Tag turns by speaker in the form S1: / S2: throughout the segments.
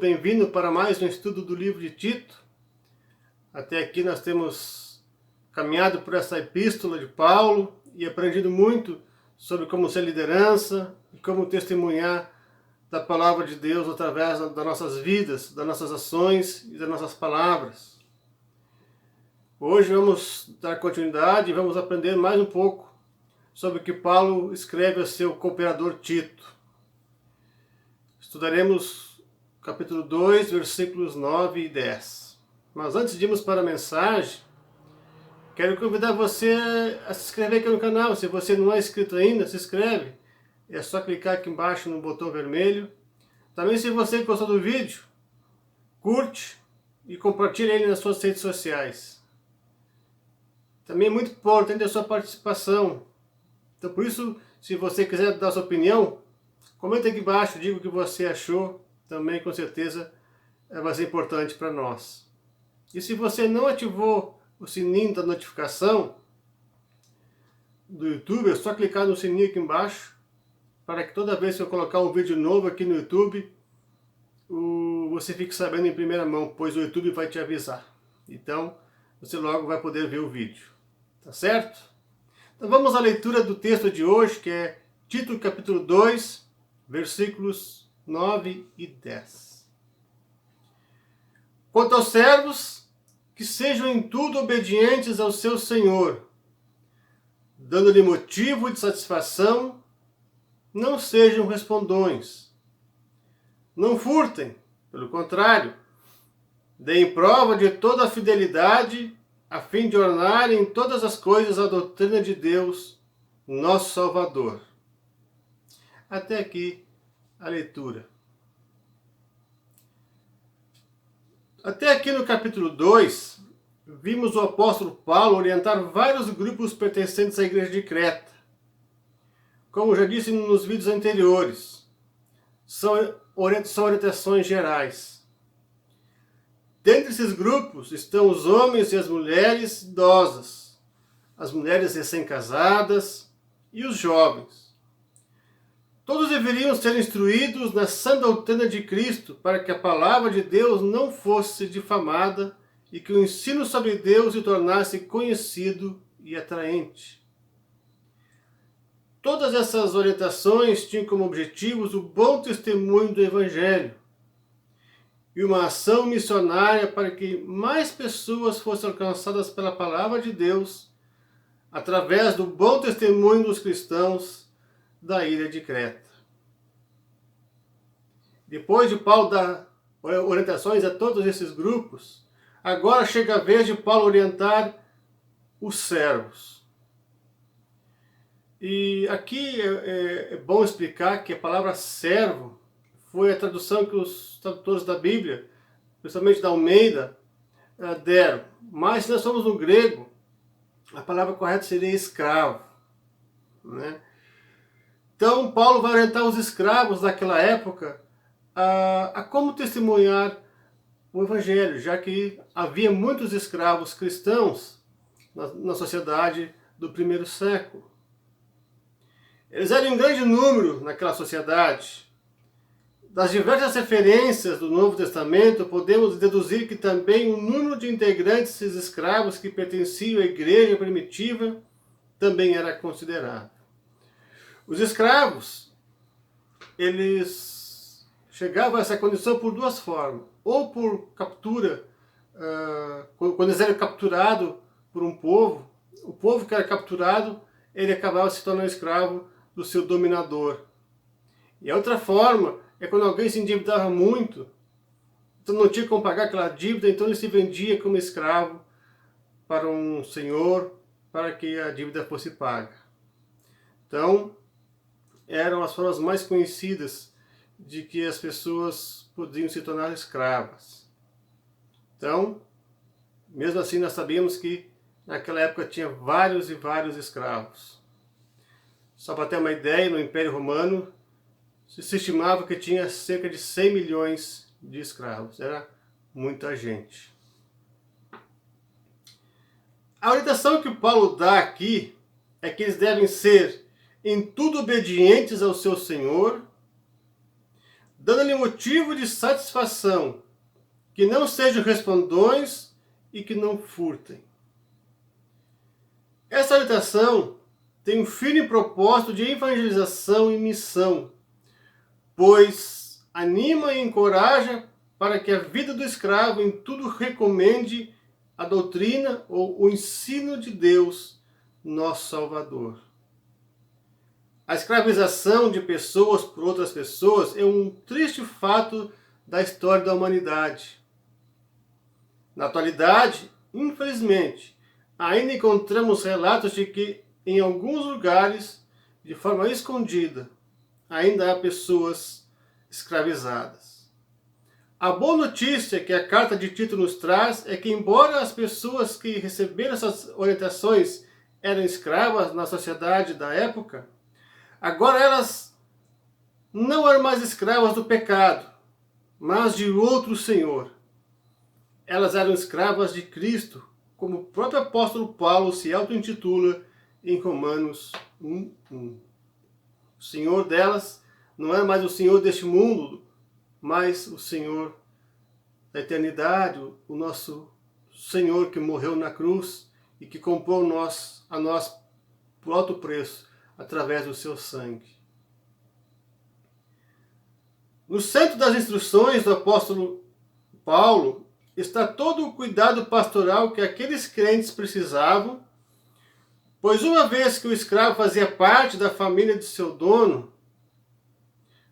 S1: muito bem-vindo para mais um estudo do livro de Tito. Até aqui nós temos caminhado por essa epístola de Paulo e aprendido muito sobre como ser liderança e como testemunhar da palavra de Deus através das nossas vidas, das nossas ações e das nossas palavras. Hoje vamos dar continuidade e vamos aprender mais um pouco sobre o que Paulo escreve a seu cooperador Tito. Estudaremos capítulo 2, versículos 9 e 10. Mas antes de irmos para a mensagem, quero convidar você a se inscrever aqui no canal. Se você não é inscrito ainda, se inscreve. É só clicar aqui embaixo no botão vermelho. Também, se você gostou do vídeo, curte e compartilhe ele nas suas redes sociais. Também é muito importante a sua participação. Então, por isso, se você quiser dar sua opinião, comenta aqui embaixo, diga o que você achou. Também, com certeza, vai ser importante para nós. E se você não ativou o sininho da notificação do YouTube, é só clicar no sininho aqui embaixo, para que toda vez que eu colocar um vídeo novo aqui no YouTube, você fique sabendo em primeira mão, pois o YouTube vai te avisar. Então, você logo vai poder ver o vídeo. Tá certo? Então vamos à leitura do texto de hoje, que é Tito capítulo 2, versículos 9 e 10. Quanto aos servos, que sejam em tudo obedientes ao seu Senhor, dando-lhe motivo de satisfação, não sejam respondões. Não furtem, pelo contrário, deem prova de toda a fidelidade, a fim de ornarem em todas as coisas a doutrina de Deus, nosso Salvador. Até aqui a leitura. Até aqui no capítulo 2, vimos o apóstolo Paulo orientar vários grupos pertencentes à igreja de Creta. Como já disse nos vídeos anteriores, são orientações gerais. Dentre esses grupos estão os homens e as mulheres idosas, as mulheres recém-casadas e os jovens. Todos deveriam ser instruídos na sã doutrina de Cristo, para que a palavra de Deus não fosse difamada e que o ensino sobre Deus se tornasse conhecido e atraente. Todas essas orientações tinham como objetivos o bom testemunho do Evangelho e uma ação missionária para que mais pessoas fossem alcançadas pela palavra de Deus através do bom testemunho dos cristãos da ilha de Creta. Depois de Paulo dar orientações a todos esses grupos, agora chega a vez de Paulo orientar os servos. E aqui é bom explicar que a palavra servo foi a tradução que os tradutores da Bíblia, principalmente da Almeida, deram. Mas se nós formos no grego, a palavra correta seria escravo, né? Então, Paulo vai orientar os escravos daquela época a como testemunhar o Evangelho, já que havia muitos escravos cristãos na sociedade do primeiro século. Eles eram em grande número naquela sociedade. Das diversas referências do Novo Testamento, podemos deduzir que também o número de integrantes desses escravos que pertenciam à igreja primitiva também era considerável. Os escravos, eles chegavam a essa condição por duas formas. Ou por captura, quando eles eram capturados por um povo, o povo que era capturado, ele acabava se tornando escravo do seu dominador. E a outra forma é quando alguém se endividava muito, então não tinha como pagar aquela dívida, então ele se vendia como escravo para um senhor, para que a dívida fosse paga. Então, eram as formas mais conhecidas de que as pessoas podiam se tornar escravas. Então, mesmo assim, nós sabíamos que naquela época tinha vários e vários escravos. Só para ter uma ideia, no Império Romano, se estimava que tinha cerca de 100 milhões de escravos. Era muita gente. A orientação que Paulo dá aqui é que eles devem ser em tudo obedientes ao seu Senhor, dando-lhe motivo de satisfação, que não sejam respondões e que não furtem. Essa orientação tem um firme propósito de evangelização e missão, pois anima e encoraja para que a vida do escravo em tudo recomende a doutrina ou o ensino de Deus, nosso Salvador. A escravização de pessoas por outras pessoas é um triste fato da história da humanidade. Na atualidade, infelizmente, ainda encontramos relatos de que, em alguns lugares, de forma escondida, ainda há pessoas escravizadas. A boa notícia que a carta de Tito nos traz é que, embora as pessoas que receberam essas orientações eram escravas na sociedade da época, agora elas não eram mais escravas do pecado, mas de outro Senhor. Elas eram escravas de Cristo, como o próprio apóstolo Paulo se auto-intitula em Romanos 1:1. O Senhor delas não é mais o Senhor deste mundo, mas o Senhor da eternidade, o nosso Senhor que morreu na cruz e que comprou a nós por alto preço, através do seu sangue. No centro das instruções do apóstolo Paulo está todo o cuidado pastoral que aqueles crentes precisavam, pois uma vez que o escravo fazia parte da família de seu dono,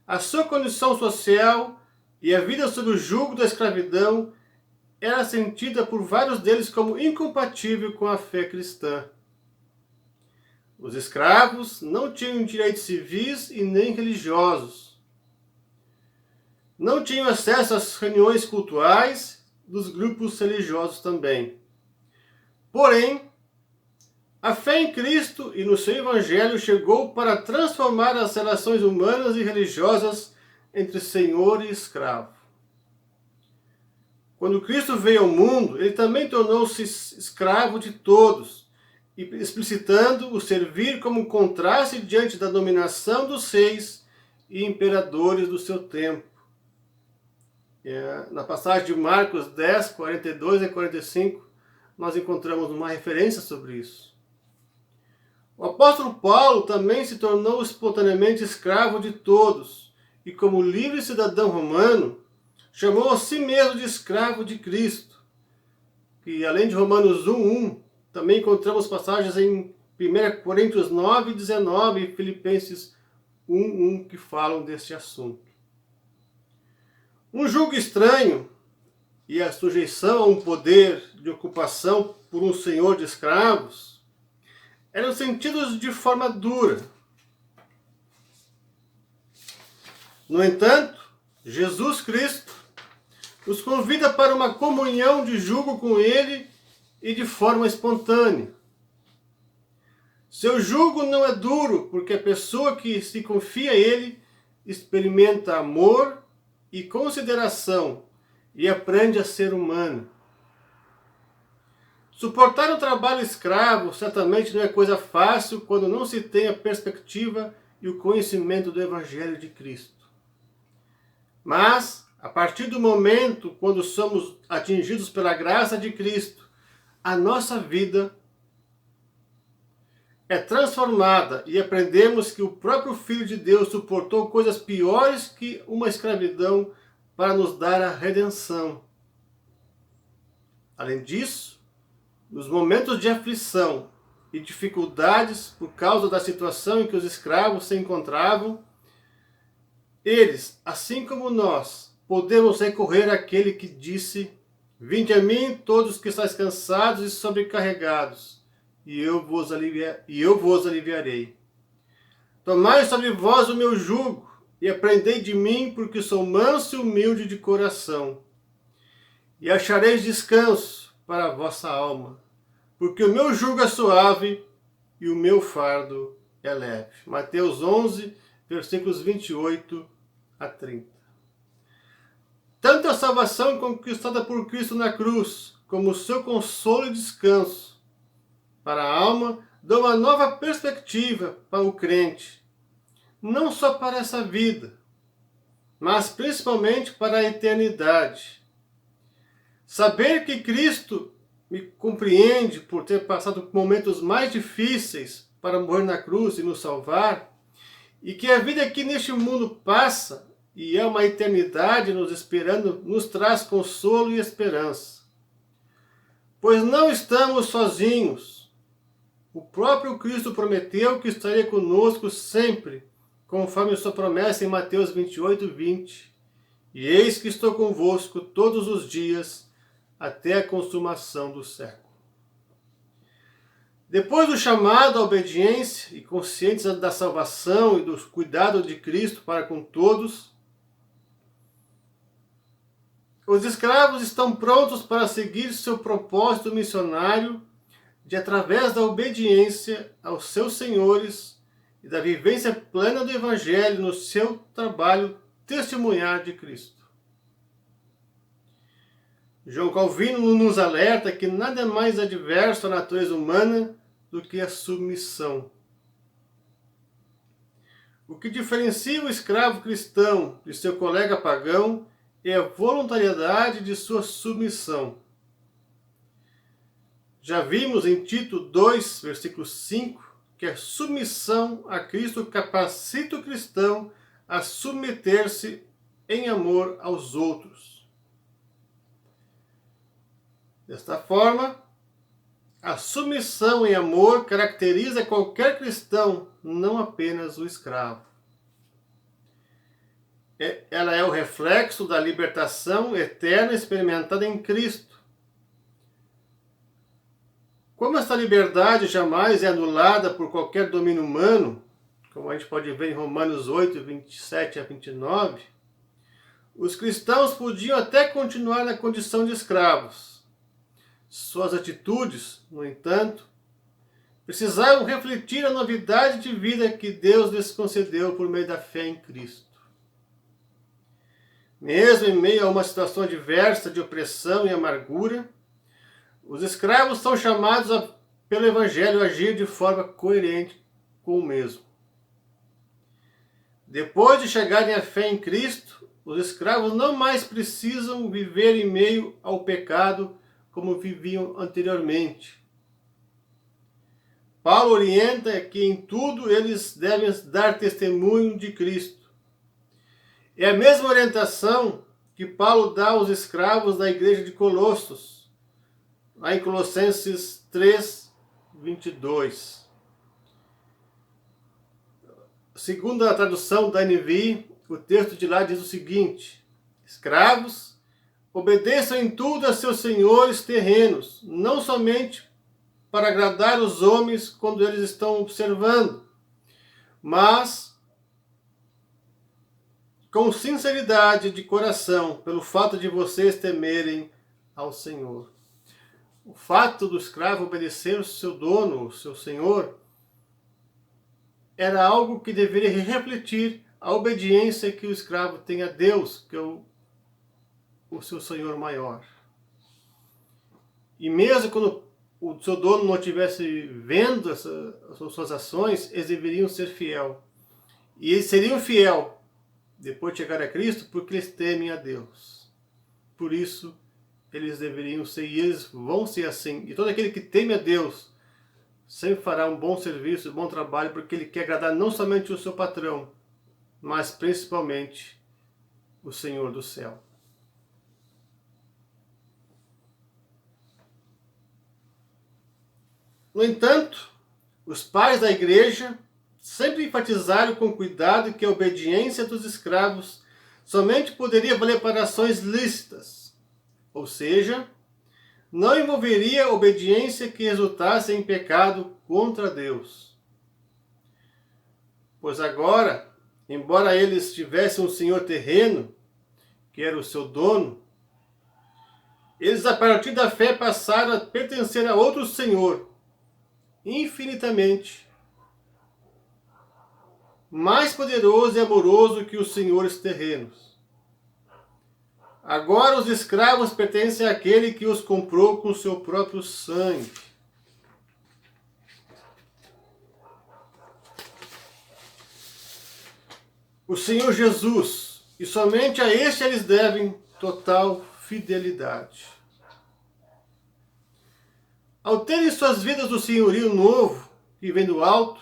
S1: a sua condição social e a vida sob o jugo da escravidão era sentida por vários deles como incompatível com a fé cristã. Os escravos não tinham direitos civis e nem religiosos. Não tinham acesso às reuniões cultuais dos grupos religiosos também. Porém, a fé em Cristo e no seu Evangelho chegou para transformar as relações humanas e religiosas entre senhor e escravo. Quando Cristo veio ao mundo, ele também tornou-se escravo de todos, explicitando o servir como um contraste diante da dominação dos reis e imperadores do seu tempo. Na passagem de Marcos 10, 42 e 45, nós encontramos uma referência sobre isso. O apóstolo Paulo também se tornou espontaneamente escravo de todos, e como livre cidadão romano, chamou a si mesmo de escravo de Cristo. E além de Romanos 1:1, também encontramos passagens em 1 Coríntios 9:19 e Filipenses 1:1 que falam deste assunto. Um jugo estranho e a sujeição a um poder de ocupação por um senhor de escravos eram sentidos de forma dura. No entanto, Jesus Cristo nos convida para uma comunhão de jugo com Ele e de forma espontânea. Seu jugo não é duro, porque a pessoa que se confia a Ele experimenta amor e consideração e aprende a ser humano. Suportar um trabalho escravo certamente não é coisa fácil quando não se tem a perspectiva e o conhecimento do Evangelho de Cristo. Mas, a partir do momento quando somos atingidos pela graça de Cristo, a nossa vida é transformada e aprendemos que o próprio Filho de Deus suportou coisas piores que uma escravidão para nos dar a redenção. Além disso, nos momentos de aflição e dificuldades por causa da situação em que os escravos se encontravam, eles, assim como nós, podemos recorrer àquele que disse: "Vinde a mim todos que estáis cansados e sobrecarregados, e eu vos aliviarei. Tomai sobre vós o meu jugo, e aprendei de mim, porque sou manso e humilde de coração. E achareis descanso para a vossa alma, porque o meu jugo é suave e o meu fardo é leve." Mateus 11, versículos 28 a 30. Tanto a salvação conquistada por Cristo na cruz, como o seu consolo e descanso para a alma, dão uma nova perspectiva para o crente, não só para essa vida, mas principalmente para a eternidade. Saber que Cristo me compreende por ter passado momentos mais difíceis para morrer na cruz e nos salvar, e que a vida aqui neste mundo passa e é uma eternidade nos esperando, nos traz consolo e esperança. Pois não estamos sozinhos. O próprio Cristo prometeu que estaria conosco sempre, conforme sua promessa em Mateus 28:20. E eis que estou convosco todos os dias, até a consumação do século. Depois do chamado à obediência e conscientes da salvação e do cuidado de Cristo para com todos, os escravos estão prontos para seguir seu propósito missionário de, através da obediência aos seus senhores e da vivência plena do Evangelho no seu trabalho, testemunhar de Cristo. João Calvino nos alerta que nada é mais adverso à natureza humana do que a submissão. O que diferencia o escravo cristão de seu colega pagão é a voluntariedade de sua submissão. Já vimos em Tito 2, versículo 5, que a submissão a Cristo capacita o cristão a submeter-se em amor aos outros. Desta forma, a submissão em amor caracteriza qualquer cristão, não apenas o escravo. Ela é o reflexo da libertação eterna experimentada em Cristo. Como esta liberdade jamais é anulada por qualquer domínio humano, como a gente pode ver em Romanos 8, 27 a 29, os cristãos podiam até continuar na condição de escravos. Suas atitudes, no entanto, precisavam refletir a novidade de vida que Deus lhes concedeu por meio da fé em Cristo. Mesmo em meio a uma situação adversa de opressão e amargura, os escravos são chamados pelo Evangelho a agir de forma coerente com o mesmo. Depois de chegarem à fé em Cristo, os escravos não mais precisam viver em meio ao pecado como viviam anteriormente. Paulo orienta que em tudo eles devem dar testemunho de Cristo. É a mesma orientação que Paulo dá aos escravos da igreja de Colossos, lá em Colossenses 3, 22. Segundo a tradução da NVI, o texto de lá diz o seguinte: escravos, obedeçam em tudo a seus senhores terrenos, não somente para agradar os homens quando eles estão observando, mas com sinceridade de coração, pelo fato de vocês temerem ao Senhor. O fato do escravo obedecer ao seu dono, o seu senhor, era algo que deveria refletir a obediência que o escravo tem a Deus, que é o seu senhor maior. E mesmo quando o seu dono não estivesse vendo as suas ações, eles deveriam ser fiel. E eles seriam fiel depois de chegar a Cristo porque eles temem a Deus. Por isso, eles deveriam ser, e eles vão ser assim. E todo aquele que teme a Deus sempre fará um bom serviço, um bom trabalho, porque ele quer agradar não somente o seu patrão, mas principalmente o Senhor do céu. No entanto, os pais da igreja sempre enfatizaram com cuidado que a obediência dos escravos somente poderia valer para ações lícitas, ou seja, não envolveria obediência que resultasse em pecado contra Deus. Pois agora, embora eles tivessem um senhor terreno, que era o seu dono, eles a partir da fé passaram a pertencer a outro senhor, infinitamente mais poderoso e amoroso que os senhores terrenos. Agora os escravos pertencem àquele que os comprou com seu próprio sangue. O Senhor Jesus e somente a este eles devem total fidelidade. Ao terem suas vidas do senhorio novo, que vem do alto,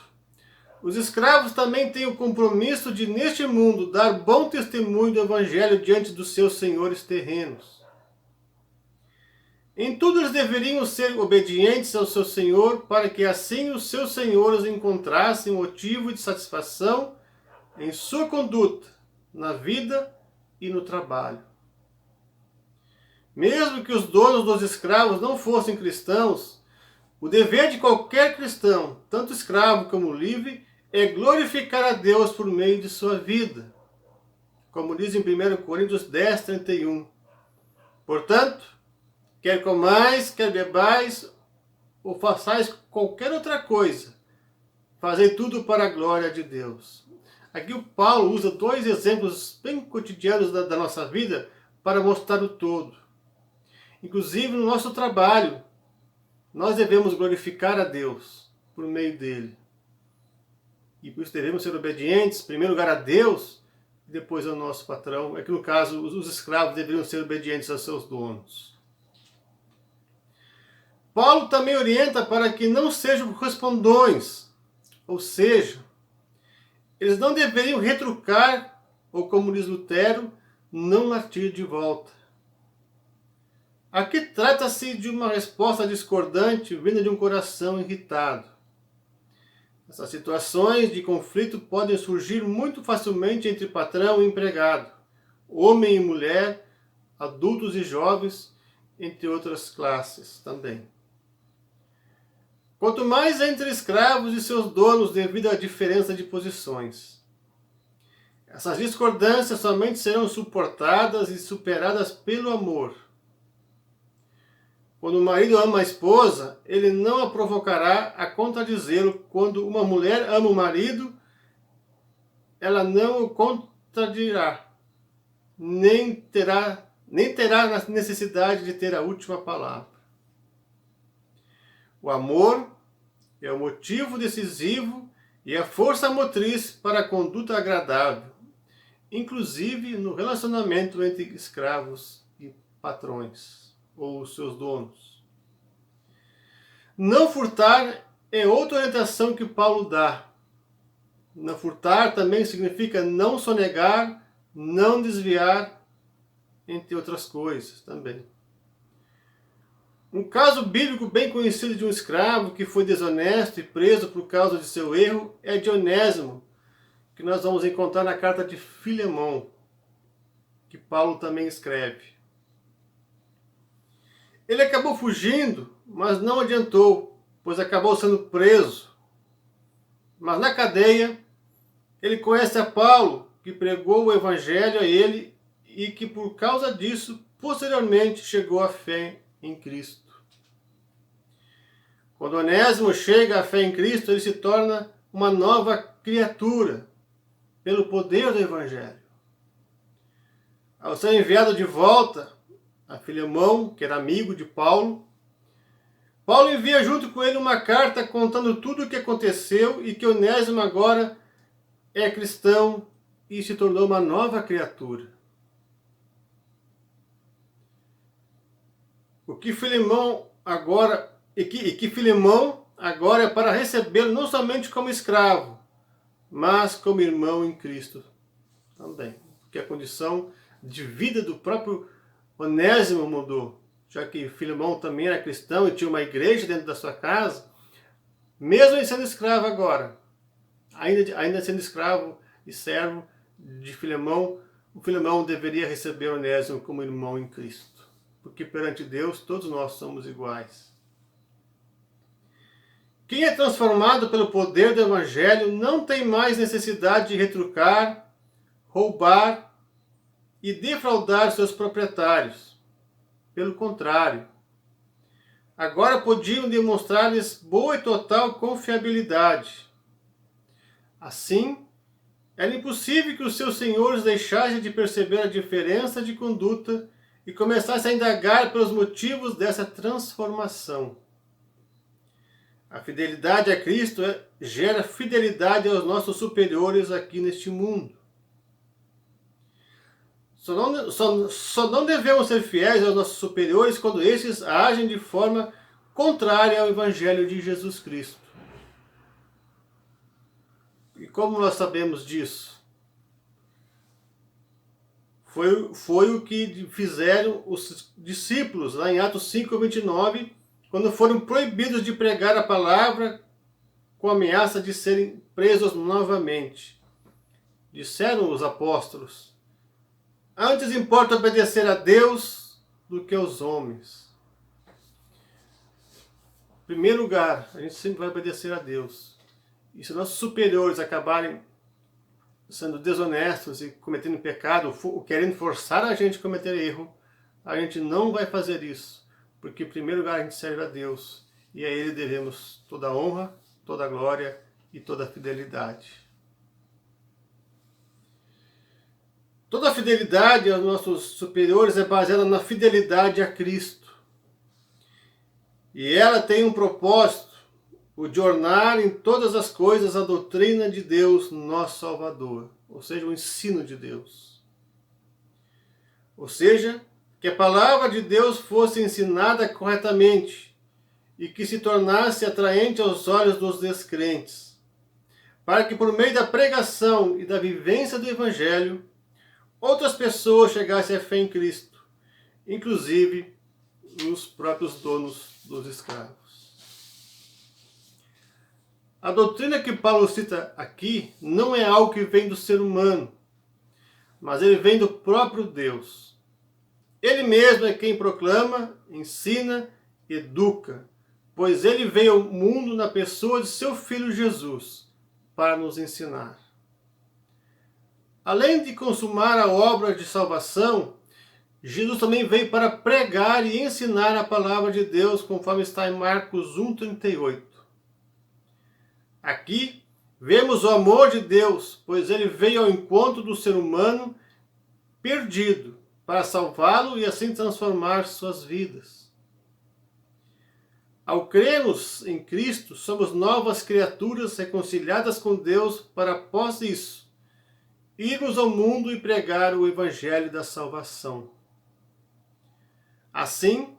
S1: os escravos também têm o compromisso de, neste mundo, dar bom testemunho do Evangelho diante dos seus senhores terrenos. Em tudo eles deveriam ser obedientes ao seu Senhor, para que assim os seus senhores encontrassem motivo de satisfação em sua conduta, na vida e no trabalho. Mesmo que os donos dos escravos não fossem cristãos, o dever de qualquer cristão, tanto escravo como livre, é glorificar a Deus por meio de sua vida. Como diz em 1 Coríntios 10, 31. Portanto, quer comais, quer bebais, ou façais qualquer outra coisa, fazei tudo para a glória de Deus. Aqui o Paulo usa dois exemplos bem cotidianos da nossa vida para mostrar o todo. Inclusive no nosso trabalho, nós devemos glorificar a Deus por meio dele. E por isso devemos ser obedientes, em primeiro lugar a Deus, e depois ao nosso patrão. Aqui no caso, os escravos deveriam ser obedientes aos seus donos. Paulo também orienta para que não sejam correspondões, ou seja, eles não deveriam retrucar, ou como diz Lutero, não latir de volta. Aqui trata-se de uma resposta discordante vinda de um coração irritado. Essas situações de conflito podem surgir muito facilmente entre patrão e empregado, homem e mulher, adultos e jovens, entre outras classes também. Quanto mais entre escravos e seus donos devido à diferença de posições. Essas discordâncias somente serão suportadas e superadas pelo amor. Quando o marido ama a esposa, ele não a provocará a contradizê-lo. Quando uma mulher ama o marido, ela não o contradirá, nem terá necessidade de ter a última palavra. O amor é o motivo decisivo e a força motriz para a conduta agradável, inclusive no relacionamento entre escravos e patrões, ou seus donos. Não furtar é outra orientação que Paulo dá. Não furtar também significa não sonegar, não desviar, entre outras coisas também. Um caso bíblico bem conhecido de um escravo que foi desonesto e preso por causa de seu erro é de Onésimo, que nós vamos encontrar na carta de Filemão, que Paulo também escreve. Ele acabou fugindo, mas não adiantou, pois acabou sendo preso. Mas na cadeia, ele conhece a Paulo, que pregou o evangelho a ele e que por causa disso, posteriormente chegou à fé em Cristo. Quando Onésimo chega à fé em Cristo, ele se torna uma nova criatura, pelo poder do evangelho. Ao ser enviado de volta a Filemão, que era amigo de Paulo, Paulo envia junto com ele uma carta contando tudo o que aconteceu e que Onésimo agora é cristão e se tornou uma nova criatura. Que Filemão agora é para recebê-lo não somente como escravo, mas como irmão em Cristo também. Porque a condição de vida do próprio Onésimo mudou, já que Filemão também era cristão e tinha uma igreja dentro da sua casa, mesmo ele sendo escravo agora, ainda sendo escravo e servo de Filemão, o Filemão deveria receber Onésimo como irmão em Cristo. Porque perante Deus todos nós somos iguais. Quem é transformado pelo poder do Evangelho não tem mais necessidade de retrucar, roubar e defraudar seus proprietários. Pelo contrário, agora podiam demonstrar-lhes boa e total confiabilidade. Assim, era impossível que os seus senhores deixassem de perceber a diferença de conduta e começassem a indagar pelos motivos dessa transformação. A fidelidade a Cristo gera fidelidade aos nossos superiores aqui neste mundo. Só não devemos ser fiéis aos nossos superiores quando estes agem de forma contrária ao Evangelho de Jesus Cristo. E como nós sabemos disso? Foi o que fizeram os discípulos lá em Atos 5:29, quando foram proibidos de pregar a palavra com a ameaça de serem presos novamente. Disseram os apóstolos: antes importa obedecer a Deus do que aos homens. Em primeiro lugar, a gente sempre vai obedecer a Deus. E se nossos superiores acabarem sendo desonestos e cometendo pecado, querendo forçar a gente a cometer erro, a gente não vai fazer isso. Porque em primeiro lugar a gente serve a Deus. E a Ele devemos toda a honra, toda a glória e toda a fidelidade. Toda a fidelidade aos nossos superiores é baseada na fidelidade a Cristo. E ela tem um propósito, o de ornar em todas as coisas a doutrina de Deus, nosso Salvador. Ou seja, o ensino de Deus. Ou seja, que a palavra de Deus fosse ensinada corretamente e que se tornasse atraente aos olhos dos descrentes, para que por meio da pregação e da vivência do Evangelho, outras pessoas chegassem à fé em Cristo, inclusive os próprios donos dos escravos. A doutrina que Paulo cita aqui não é algo que vem do ser humano, mas ele vem do próprio Deus. Ele mesmo é quem proclama, ensina, educa, pois ele veio ao mundo na pessoa de seu Filho Jesus para nos ensinar. Além de consumar a obra de salvação, Jesus também veio para pregar e ensinar a palavra de Deus, conforme está em Marcos 1:38. Aqui vemos o amor de Deus, pois ele veio ao encontro do ser humano perdido, para salvá-lo e assim transformar suas vidas. Ao crermos em Cristo, somos novas criaturas reconciliadas com Deus para, após isso, irmos ao mundo e pregar o Evangelho da salvação. Assim,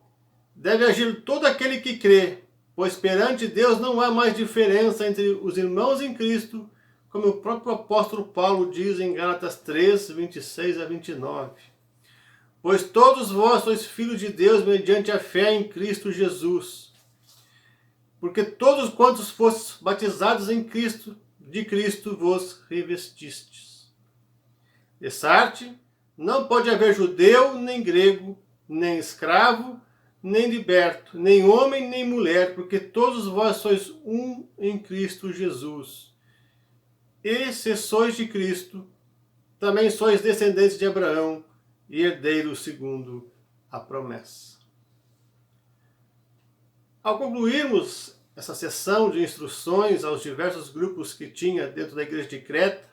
S1: deve agir todo aquele que crê, pois perante Deus não há mais diferença entre os irmãos em Cristo, como o próprio apóstolo Paulo diz em Gálatas 3, 26-29. Pois todos vós sois filhos de Deus mediante a fé em Cristo Jesus. Porque todos quantos fostes batizados em Cristo, de Cristo vos revestistes. Dessarte, não pode haver judeu, nem grego, nem escravo, nem liberto, nem homem, nem mulher, porque todos vós sois um em Cristo Jesus. E se sois de Cristo, também sois descendentes de Abraão e herdeiros segundo a promessa. Ao concluirmos essa sessão de instruções aos diversos grupos que tinha dentro da igreja de Creta,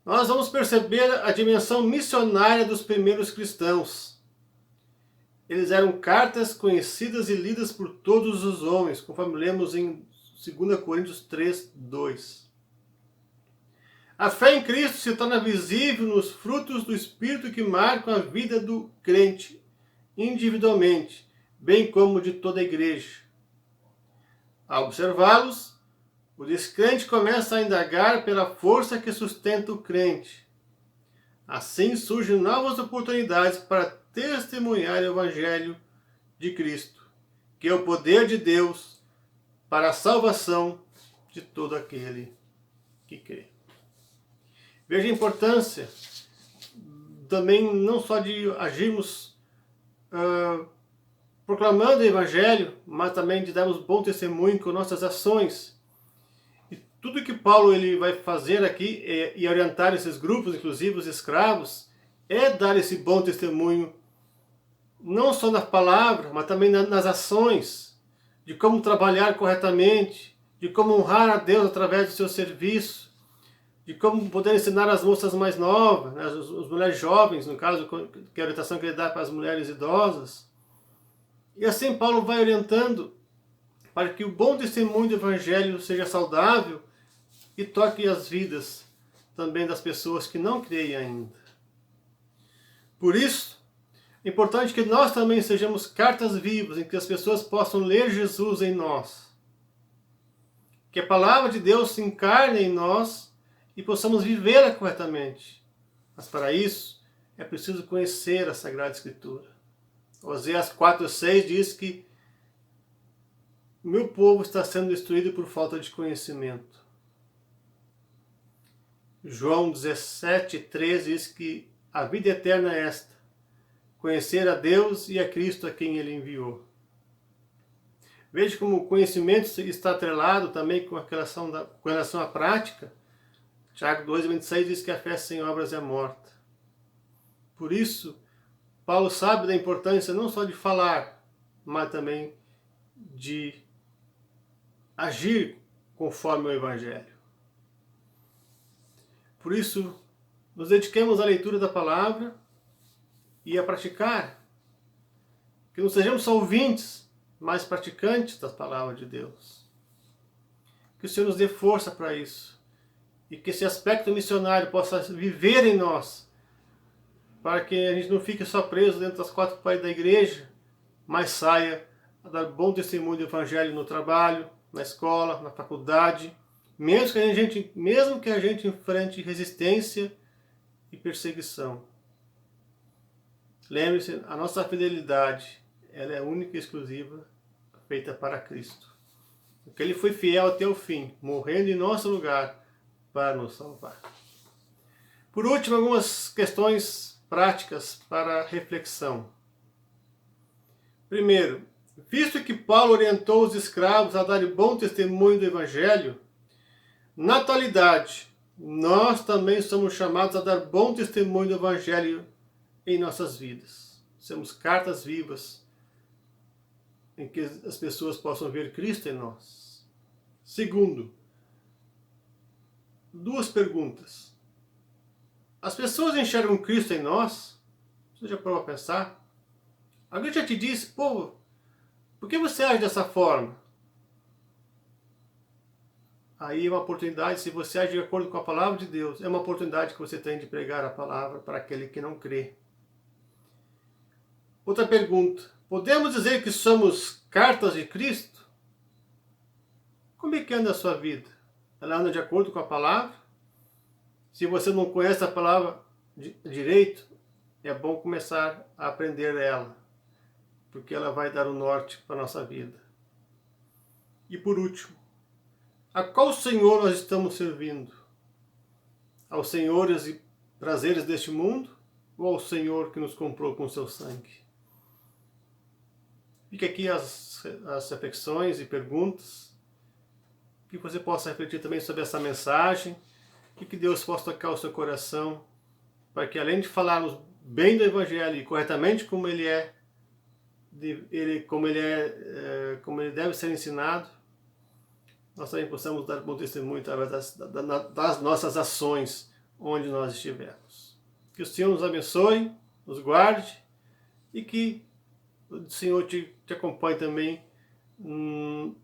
S1: nós vamos perceber a dimensão missionária dos primeiros cristãos. Eles eram cartas conhecidas e lidas por todos os homens, conforme lemos em 2 Coríntios 3, 2. A fé em Cristo se torna visível nos frutos do Espírito que marcam a vida do crente, individualmente, bem como de toda a igreja. Ao observá-los, o descrente começa a indagar pela força que sustenta o crente. Assim surgem novas oportunidades para testemunhar o Evangelho de Cristo, que é o poder de Deus para a salvação de todo aquele que crê. Veja a importância também não só de agirmos proclamando o Evangelho, mas também de darmos bom testemunho com nossas ações. E tudo que Paulo ele vai fazer aqui e orientar esses grupos, inclusive os escravos, é dar esse bom testemunho, não só na palavra, mas também nas ações, de como trabalhar corretamente, de como honrar a Deus através do seu serviço, de como poder ensinar as moças mais novas, né, as mulheres jovens, no caso, que é a orientação que ele dá para as mulheres idosas. E assim Paulo vai orientando para que o bom testemunho do Evangelho seja saudável e toque as vidas também das pessoas que não creem ainda. Por isso, é importante que nós também sejamos cartas vivas, em que as pessoas possam ler Jesus em nós. Que a palavra de Deus se encarne em nós e possamos vivê-la corretamente. Mas para isso, é preciso conhecer a Sagrada Escritura. Oséias 4:6 diz que o meu povo está sendo destruído por falta de conhecimento. João 17:13 diz que a vida eterna é esta: conhecer a Deus e a Cristo a quem Ele enviou. Veja como o conhecimento está atrelado também com relação à prática. Tiago 2:26 diz que a fé sem obras é morta. Por isso, Paulo sabe da importância não só de falar, mas também de agir conforme o Evangelho. Por isso, nos dediquemos à leitura da palavra e a praticar. Que não sejamos só ouvintes, mas praticantes da palavra de Deus. Que o Senhor nos dê força para isso. E que esse aspecto missionário possa viver em nós, para que a gente não fique só preso dentro das quatro paredes da igreja, mas saia a dar bom testemunho do Evangelho no trabalho, na escola, na faculdade, mesmo que a gente enfrente resistência e perseguição. Lembre-se, a nossa fidelidade, ela é única e exclusiva, feita para Cristo. Porque Ele foi fiel até o fim, morrendo em nosso lugar para nos salvar. Por último, algumas questões práticas para reflexão. Primeiro, visto que Paulo orientou os escravos a darem bom testemunho do Evangelho, na atualidade, nós também somos chamados a dar bom testemunho do Evangelho em nossas vidas. Somos cartas vivas em que as pessoas possam ver Cristo em nós. Segundo, duas perguntas. As pessoas enxergam Cristo em nós? Você já parou a pensar? Alguém já te disse, pô, por que você age dessa forma? Aí é uma oportunidade, se você age de acordo com a palavra de Deus, é uma oportunidade que você tem de pregar a palavra para aquele que não crê. Outra pergunta, podemos dizer que somos cartas de Cristo? Como é que anda a sua vida? Ela anda de acordo com a palavra? Se você não conhece a palavra direito, é bom começar a aprender ela, porque ela vai dar o norte para a nossa vida. E por último, a qual Senhor nós estamos servindo? Aos senhores e prazeres deste mundo ou ao Senhor que nos comprou com seu sangue? Fica aqui as reflexões e perguntas, que você possa refletir também sobre essa mensagem, e que Deus possa tocar o seu coração, para que além de falarmos bem do Evangelho e corretamente como ele deve ser ensinado, nós também possamos dar bom testemunho através das nossas ações onde nós estivermos. Que o Senhor nos abençoe, nos guarde e que o Senhor te acompanhe também no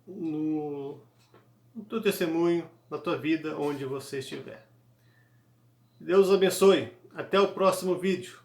S1: teu testemunho, na tua vida, onde você estiver. Deus os abençoe. Até o próximo vídeo.